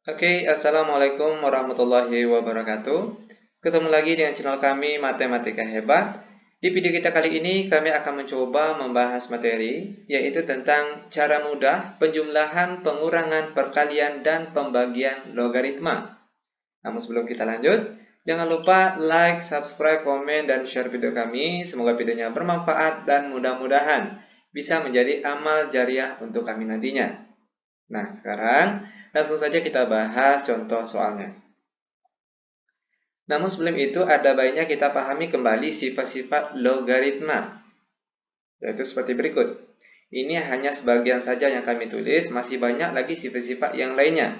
Oke, Assalamualaikum warahmatullahi wabarakatuh. Ketemu lagi dengan channel kami Matematika Hebat. Di video kita kali ini kami akan mencoba membahas materi, yaitu tentang cara mudah penjumlahan, pengurangan, perkalian, dan pembagian logaritma. Namun sebelum kita lanjut, jangan lupa like, subscribe, komen, dan share video kami. Semoga videonya bermanfaat dan mudah-mudahan bisa menjadi amal jariah untuk kami nantinya. Nah, sekarang langsung saja kita bahas contoh soalnya. Namun sebelum itu ada baiknya kita pahami kembali sifat-sifat logaritma, yaitu seperti berikut. Ini hanya sebagian saja yang kami tulis, masih banyak lagi sifat-sifat yang lainnya.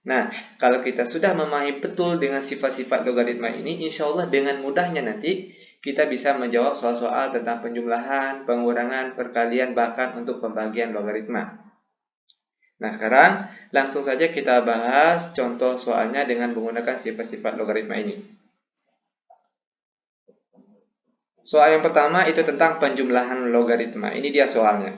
Nah, kalau kita sudah memahami betul dengan sifat-sifat logaritma ini, insya Allah dengan mudahnya nanti kita bisa menjawab soal-soal tentang penjumlahan, pengurangan, perkalian, bahkan untuk pembagian logaritma. Nah, sekarang langsung saja kita bahas contoh soalnya dengan menggunakan sifat-sifat logaritma ini. Soal yang pertama itu tentang penjumlahan logaritma. Ini dia soalnya.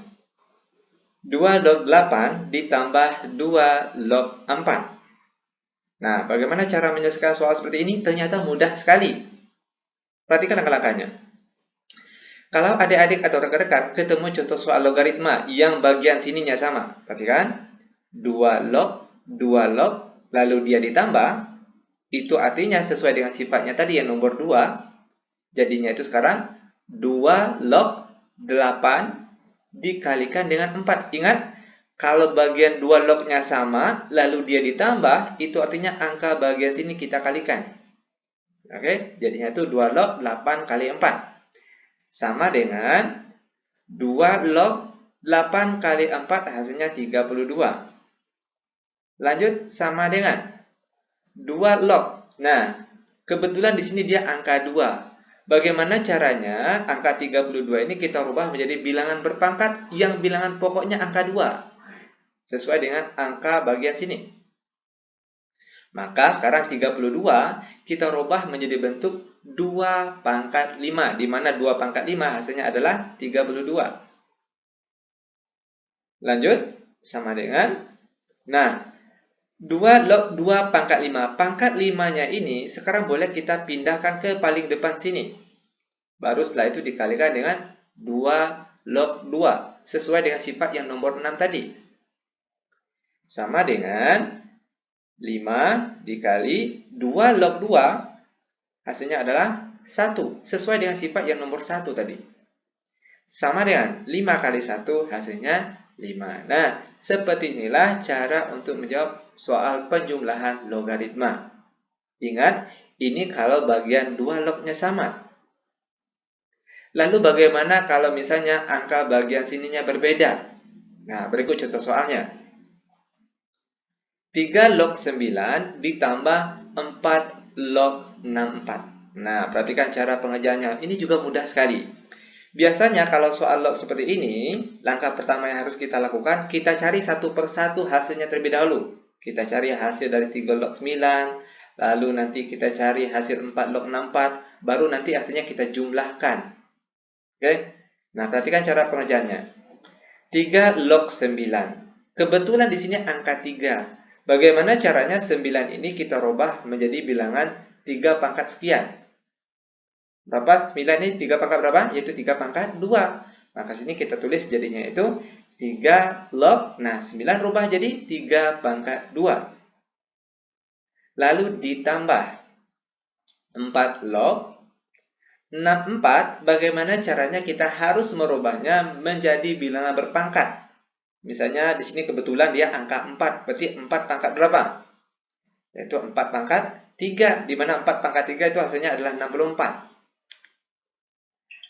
2 log 8 ditambah 2 log 4. Nah, bagaimana cara menyelesaikan soal seperti ini? Ternyata mudah sekali. Perhatikan langkah-langkahnya. Kalau adik-adik atau rekan-rekan ketemu contoh soal logaritma yang bagian sininya sama, perhatikan. 2 log, 2 log, lalu dia ditambah, itu artinya sesuai dengan sifatnya tadi yang nomor 2, jadinya itu sekarang 2 log 8 dikalikan dengan 4. Ingat, kalau bagian 2 lognya sama, lalu dia ditambah, itu artinya angka bagian sini kita kalikan. Oke, jadinya itu 2 log 8 kali 4. Sama dengan 2 log 8 kali 4 hasilnya 32. Lanjut sama dengan 2 log. Nah, kebetulan di sini dia angka 2. Bagaimana caranya angka 32 ini kita rubah menjadi bilangan berpangkat yang bilangan pokoknya angka 2. Sesuai dengan angka bagian sini. Maka sekarang 32 kita rubah menjadi bentuk 2 pangkat 5. Di mana 2 pangkat 5 hasilnya adalah 32. Lanjut sama dengan, nah, 2 log 2 pangkat 5. Pangkat 5-nya ini sekarang boleh kita pindahkan ke paling depan sini. Baru setelah itu dikalikan dengan 2 log 2. Sesuai dengan sifat yang nomor 6 tadi. Sama dengan 5 dikali 2 log 2. Hasilnya adalah 1. Sesuai dengan sifat yang nomor 1 tadi. Sama dengan 5 kali 1 hasilnya 5. Nah, seperti inilah cara untuk menjawab soal penjumlahan logaritma. Ingat, ini kalau bagian 2 lognya sama. Lalu bagaimana kalau misalnya angka bagian sininya berbeda? Nah, berikut contoh soalnya. 3 log 9 ditambah 4 log 64. Nah, perhatikan cara pengerjaannya. Ini juga mudah sekali. Biasanya kalau soal log seperti ini, langkah pertama yang harus kita lakukan, kita cari satu persatu hasilnya terlebih dahulu. Kita cari hasil dari 3 log 9, lalu nanti kita cari hasil 4 log 64, baru nanti hasilnya kita jumlahkan. Oke? Nah, perhatikan cara pengerjaannya. 3 log 9. Kebetulan di sini angka 3. Bagaimana caranya 9 ini kita rubah menjadi bilangan 3 pangkat sekian? Berapa? 9 ini 3 pangkat berapa? Yaitu 3 pangkat 2. Maka sini kita tulis jadinya itu 3 log. Nah, 9 rubah jadi 3 pangkat 2. Lalu ditambah 4 log 64. Bagaimana caranya kita harus merubahnya menjadi bilangan berpangkat? Misalnya di sini kebetulan dia angka 4. Berarti 4 pangkat berapa? Yaitu 4 pangkat 3. Di mana 4 pangkat 3 itu hasilnya adalah 64.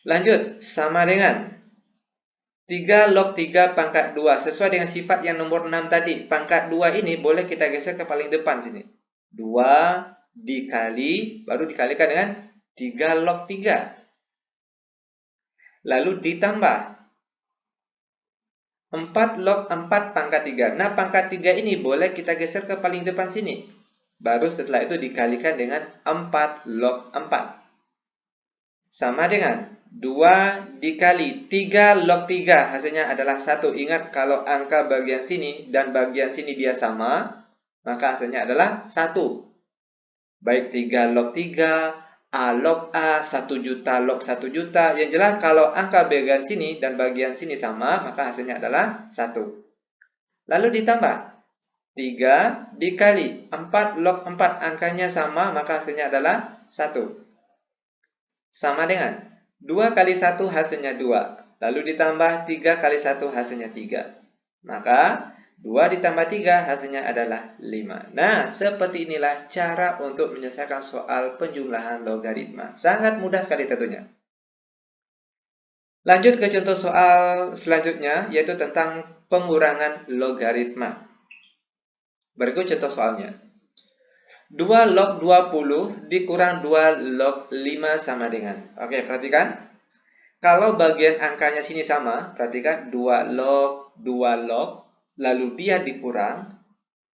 Lanjut, sama dengan 3 log 3 pangkat 2. Sesuai dengan sifat yang nomor 6 tadi. Pangkat 2 ini boleh kita geser ke paling depan sini. 2 dikali, baru dikalikan dengan 3 log 3. Lalu ditambah 4 log 4 pangkat 3. Nah, pangkat 3 ini boleh kita geser ke paling depan sini. Baru setelah itu dikalikan dengan 4 log 4. Sama dengan 2 dikali 3 log 3. Hasilnya adalah 1. Ingat, kalau angka bagian sini dan bagian sini dia sama, maka hasilnya adalah 1. Baik 3 log 3, A log A, 1 juta log 1 juta. Yang jelas kalau angka bagian sini dan bagian sini sama, maka hasilnya adalah 1. Lalu ditambah 3 dikali 4 log 4, angkanya sama, maka hasilnya adalah 1. Sama dengan 2 kali 1 hasilnya 2. Lalu ditambah 3 kali 1 hasilnya 3. Maka 2 ditambah 3 hasilnya adalah 5. Nah, seperti inilah cara untuk menyelesaikan soal penjumlahan logaritma. Sangat mudah sekali tentunya. Lanjut ke contoh soal selanjutnya, yaitu tentang pengurangan logaritma. Berikut contoh soalnya. 2 log 20 dikurang 2 log 5 sama dengan. Oke, perhatikan. Kalau bagian angkanya sini sama, perhatikan 2 log, lalu dia dikurang,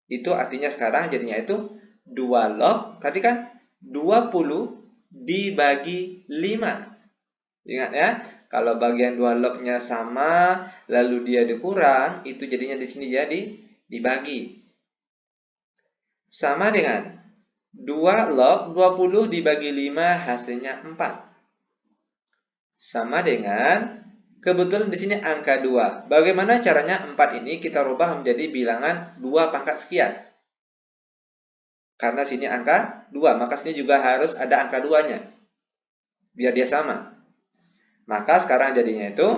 itu artinya sekarang jadinya itu 2 log, perhatikan 20 dibagi 5. Ingat ya, kalau bagian 2 lognya sama, lalu dia dikurang, itu jadinya di sini jadi dibagi. Sama dengan 2 log 20 dibagi 5 hasilnya 4. Sama dengan, kebetulan di sini angka 2. Bagaimana caranya 4 ini kita rubah menjadi bilangan 2 pangkat sekian? Karena sini angka 2, maka sini juga harus ada angka 2-nya. Biar dia sama. Maka sekarang jadinya itu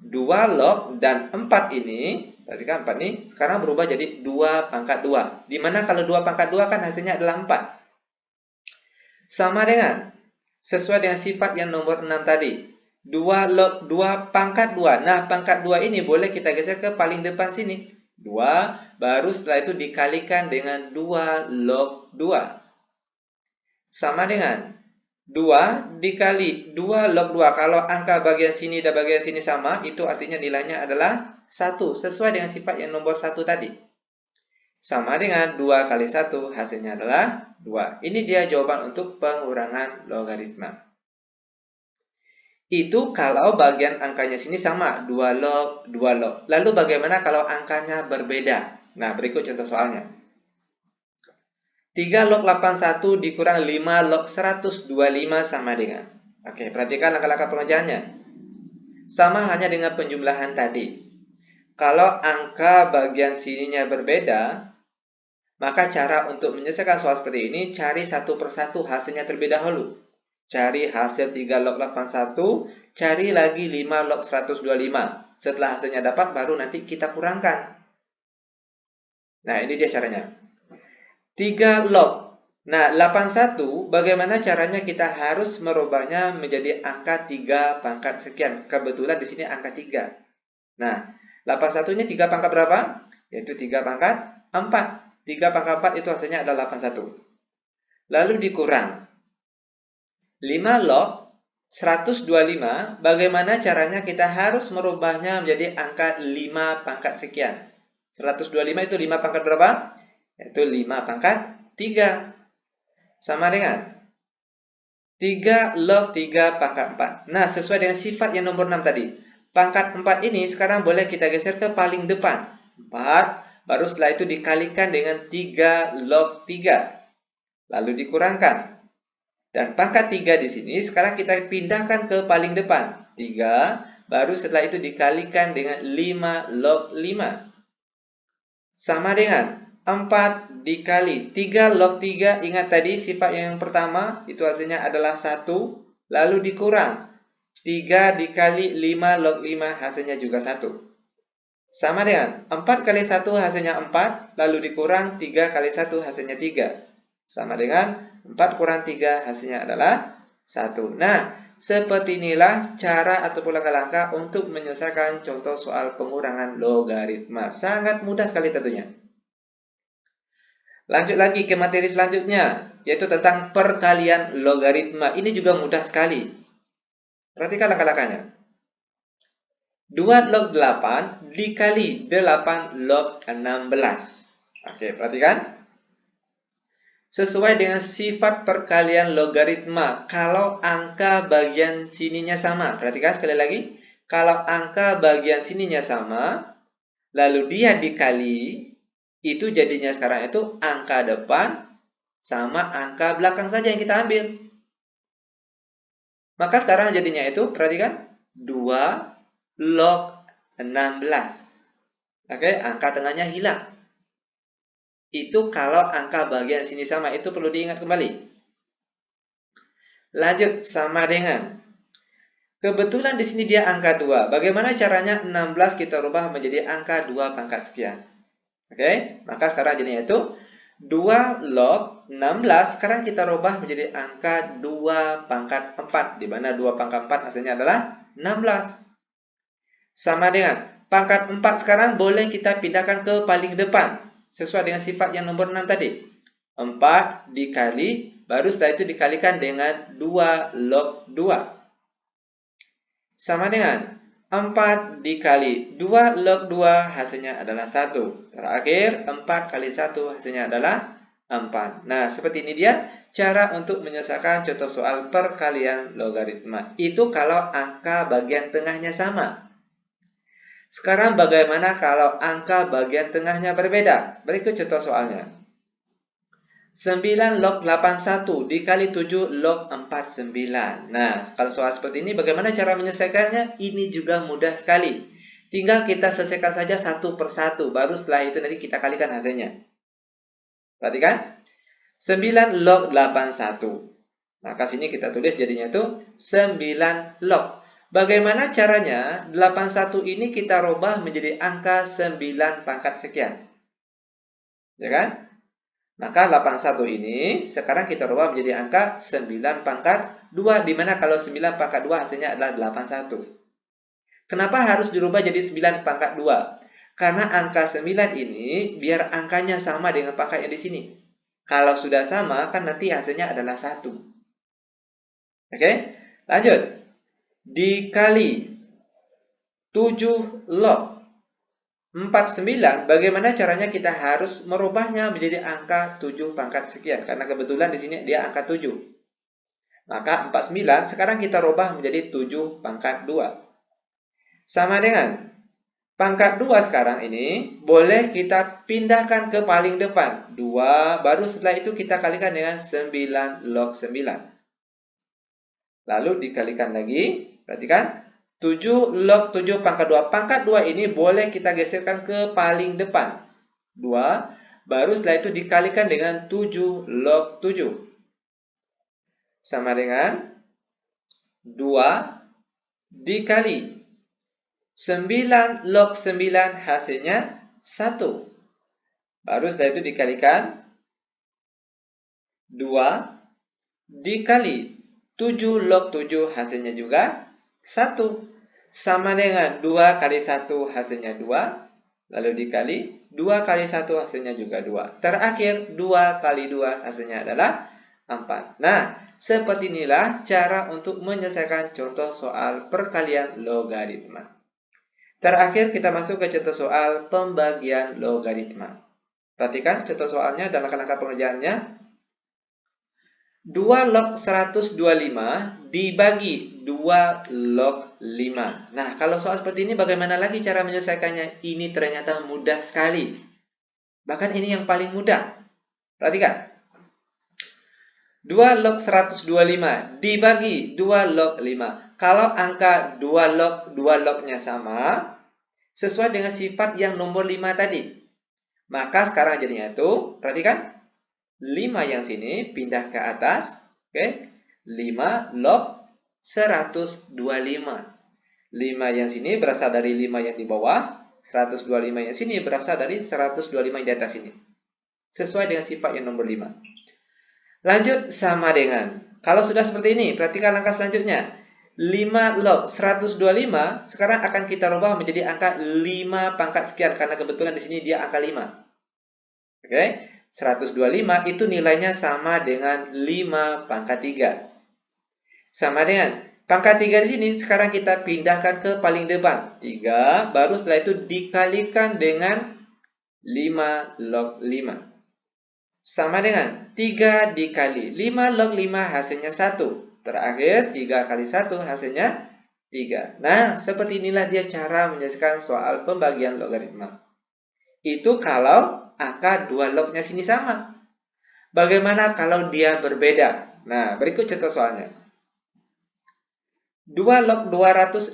2 log dan 4 ini, perhatikan 4 ini, sekarang berubah jadi 2 pangkat 2. Dimana kalau 2 pangkat 2 kan hasilnya adalah 4. Sama dengan, sesuai dengan sifat yang nomor 6 tadi. 2 log 2 pangkat 2. Nah, pangkat 2 ini boleh kita geser ke paling depan sini. 2, baru setelah itu dikalikan dengan 2 log 2. Sama dengan 2 dikali 2 log 2. Kalau angka bagian sini dan bagian sini sama, itu artinya nilainya adalah 1. Sesuai dengan sifat yang nomor 1 tadi. Sama dengan 2 kali 1, hasilnya adalah 2. Ini dia jawaban untuk pengurangan logaritma. Itu kalau bagian angkanya sini sama, 2 log, 2 log. Lalu bagaimana kalau angkanya berbeda? Nah, berikut contoh soalnya. 3 log 81 dikurang 5 log 125 sama dengan. Oke, perhatikan langkah-langkah pengerjaannya. Sama hanya dengan penjumlahan tadi. Kalau angka bagian sininya berbeda, maka cara untuk menyelesaikan soal seperti ini, cari satu persatu hasilnya terlebih dahulu. Cari hasil 3 log 81, cari lagi 5 log 125. Setelah hasilnya dapat, baru nanti kita kurangkan. Nah, ini dia caranya. 3 log. Nah, 81, bagaimana caranya kita harus merubahnya menjadi angka 3 pangkat sekian. Kebetulan di sini angka 3. Nah, 81 ini 3 pangkat berapa? Yaitu 3 pangkat 4. 3 pangkat 4 itu hasilnya adalah 81. Lalu dikurang 5 log 125, bagaimana caranya kita harus merubahnya menjadi angka 5 pangkat sekian. 125 itu 5 pangkat berapa? Yaitu 5 pangkat 3. Sama dengan 3 log 3 pangkat 4. Nah, sesuai dengan sifat yang nomor 6 tadi. Pangkat 4 ini sekarang boleh kita geser ke paling depan. 4, baru setelah itu dikalikan dengan 3 log 3. Lalu dikurangkan. Dan pangkat 3 di sini sekarang kita pindahkan ke paling depan. 3, baru setelah itu dikalikan dengan 5 log 5. Sama dengan 4 dikali 3 log 3. Ingat tadi sifat yang pertama, itu hasilnya adalah 1. Lalu dikurang 3 dikali 5 log 5, hasilnya juga 1. Sama dengan 4 kali 1 hasilnya 4. Lalu dikurang 3 kali 1 hasilnya 3. Sama dengan 4 kurang 3 hasilnya adalah 1. Nah, seperti inilah cara ataupun langkah-langkah untuk menyelesaikan contoh soal pengurangan logaritma. Sangat mudah sekali tentunya. Lanjut lagi ke materi selanjutnya, yaitu tentang perkalian logaritma. Ini juga mudah sekali. Perhatikan langkah-langkahnya. 2 log 8 dikali 8 log 16. Oke, perhatikan. Sesuai dengan sifat perkalian logaritma, kalau angka bagian sininya sama. Perhatikan sekali lagi. Kalau angka bagian sininya sama, lalu dia dikali, Itu jadinya sekarang itu angka depan sama angka belakang saja yang kita ambil. Maka sekarang jadinya itu, perhatikan, 2 log 16. Oke, angka tengahnya hilang. Itu kalau angka bagian sini sama, itu perlu diingat kembali. Lanjut, sama dengan. Kebetulan di sini dia angka 2. Bagaimana caranya 16 kita rubah menjadi angka 2 pangkat sekian? Oke, maka sekarang jadinya itu 2 log 16. Sekarang kita rubah menjadi angka 2 pangkat 4. Di mana 2 pangkat 4 hasilnya adalah 16. Sama dengan pangkat 4 sekarang boleh kita pindahkan ke paling depan. Sesuai dengan sifat yang nomor 6 tadi. 4 dikali, baru setelah itu dikalikan dengan 2 log 2. Sama dengan 4 dikali 2 log 2 hasilnya adalah 1. Terakhir 4 kali 1 hasilnya adalah 4. Nah, seperti ini dia cara untuk menyelesaikan contoh soal perkalian logaritma. Itu kalau angka bagian tengahnya sama. Sekarang bagaimana kalau angka bagian tengahnya berbeda? Berikut contoh soalnya. 9 log 81 dikali 7 log 49. Nah, kalau soal seperti ini bagaimana cara menyelesaikannya? Ini juga mudah sekali. Tinggal kita selesaikan saja satu persatu. Baru setelah itu nanti kita kalikan hasilnya. Perhatikan. 9 log 81. Maka sini kita tulis jadinya itu 9 log. Bagaimana caranya 81 ini kita rubah menjadi angka 9 pangkat sekian? Ya kan? Maka 81 ini sekarang kita rubah menjadi angka 9 pangkat 2. Dimana kalau 9 pangkat 2 hasilnya adalah 81. Kenapa harus dirubah jadi 9 pangkat 2? Karena angka 9 ini biar angkanya sama dengan pangkat yang di sini. Kalau sudah sama kan nanti hasilnya adalah 1. Oke, lanjut. Dikali 7 log 49, bagaimana caranya kita harus merubahnya menjadi angka 7 pangkat sekian. Karena kebetulan di sini dia angka 7. Maka 49 sekarang kita rubah menjadi 7 pangkat 2. Sama dengan pangkat 2 sekarang ini boleh kita pindahkan ke paling depan. 2, baru setelah itu kita kalikan dengan 9 log 9. Lalu dikalikan lagi, perhatikan. 7 log 7 pangkat 2. Pangkat 2 ini boleh kita geserkan ke paling depan. 2. Baru setelah itu dikalikan dengan 7 log 7. Sama dengan 2 dikali 9 log 9 hasilnya 1. Baru setelah itu dikalikan 2 dikali 7 log 7 hasilnya juga 1. Sama dengan 2 kali 1 hasilnya 2. Lalu dikali 2 kali 1 hasilnya juga 2. Terakhir 2 kali 2 hasilnya adalah 4. Nah, seperti inilah cara untuk menyelesaikan contoh soal perkalian logaritma. Terakhir kita masuk ke contoh soal pembagian logaritma. Perhatikan contoh soalnya dan langkah-langkah pengerjaannya. 2 log 125 dibagi 2 log 5. Nah, kalau soal seperti ini bagaimana lagi cara menyelesaikannya? Ini ternyata mudah sekali. Bahkan ini yang paling mudah. Perhatikan. 2 log 125 dibagi 2 log 5. Kalau angka 2 lognya sama, sesuai dengan sifat yang nomor 5 tadi. Maka sekarang jadinya itu, perhatikan. 5 yang sini pindah ke atas. Oke. 5 log 125. 5 yang sini berasal dari 5 yang di bawah. 125 yang sini berasal dari 125 yang di atas ini. Sesuai dengan sifat yang nomor 5. Lanjut sama dengan. Kalau sudah seperti ini, perhatikan langkah selanjutnya. 5 log 125 sekarang akan kita rubah menjadi angka 5 pangkat sekian. Karena kebetulan di sini dia angka 5. Oke. 125 itu nilainya sama dengan 5 pangkat 3. Sama dengan pangkat 3 di sini sekarang kita pindahkan ke paling depan. 3, baru setelah itu dikalikan dengan 5 log 5. Sama dengan 3 dikali 5 log 5 hasilnya 1. Terakhir 3 kali 1 hasilnya 3. Nah, seperti inilah dia cara menyelesaikan soal pembagian logaritma. Itu kalau angka 2 lognya sini sama. Bagaimana kalau dia berbeda? Nah, berikut contoh soalnya. 2 log 256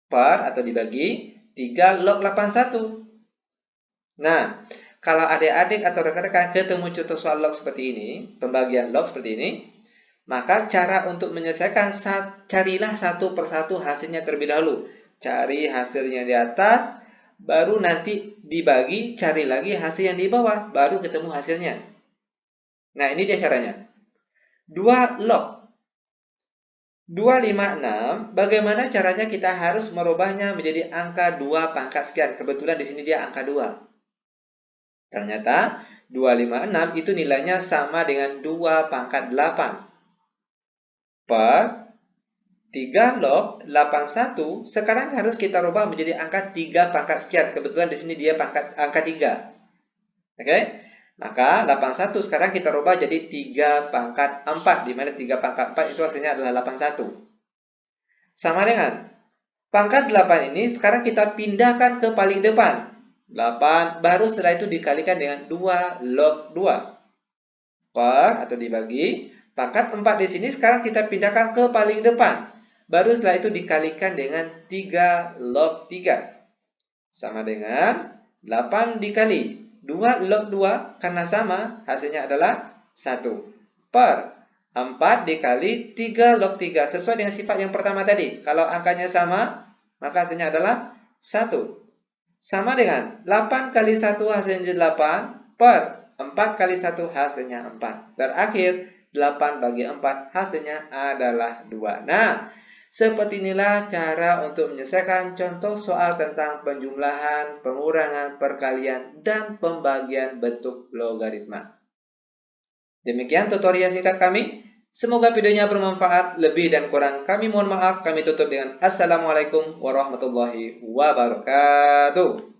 per atau dibagi 3 log 81. Nah, kalau adik-adik atau rekan-rekan ketemu contoh soal log seperti ini, pembagian log seperti ini, maka cara untuk menyelesaikan, carilah satu persatu hasilnya terlebih dahulu. Cari hasilnya di atas, baru nanti dibagi, cari lagi hasil yang di bawah, baru ketemu hasilnya. Nah, ini dia caranya. 2 log 256, bagaimana caranya kita harus merubahnya menjadi angka 2 pangkat sekian. Kebetulan di sini dia angka 2. Ternyata 256 itu nilainya sama dengan 2 pangkat 8 per 3 log 81. Sekarang harus kita rubah menjadi angka 3 pangkat sekian. Kebetulan di sini dia angka 3. Oke? Maka 81 sekarang kita rubah jadi 3 pangkat 4, di mana 3 pangkat 4 itu hasilnya adalah 81. Sama dengan pangkat 8 ini sekarang kita pindahkan ke paling depan. 8, baru setelah itu dikalikan dengan 2 log 2 per atau dibagi pangkat 4 di sini sekarang kita pindahkan ke paling depan. Baru setelah itu dikalikan dengan 3 log 3 sama dengan 8 dikali 2 log 2 karena sama hasilnya adalah 1 per 4 dikali 3 log 3 sesuai dengan sifat yang pertama tadi. Kalau angkanya sama maka hasilnya adalah 1. Sama dengan 8 kali 1 hasilnya 8 per 4 kali 1 hasilnya 4. Terakhir 8 bagi 4 hasilnya adalah 2. Nah, seperti inilah cara untuk menyelesaikan contoh soal tentang penjumlahan, pengurangan, perkalian, dan pembagian bentuk logaritma. Demikian tutorial singkat kami. Semoga videonya bermanfaat. Lebih dan kurang kami mohon maaf. Kami tutup dengan Assalamualaikum warahmatullahi wabarakatuh.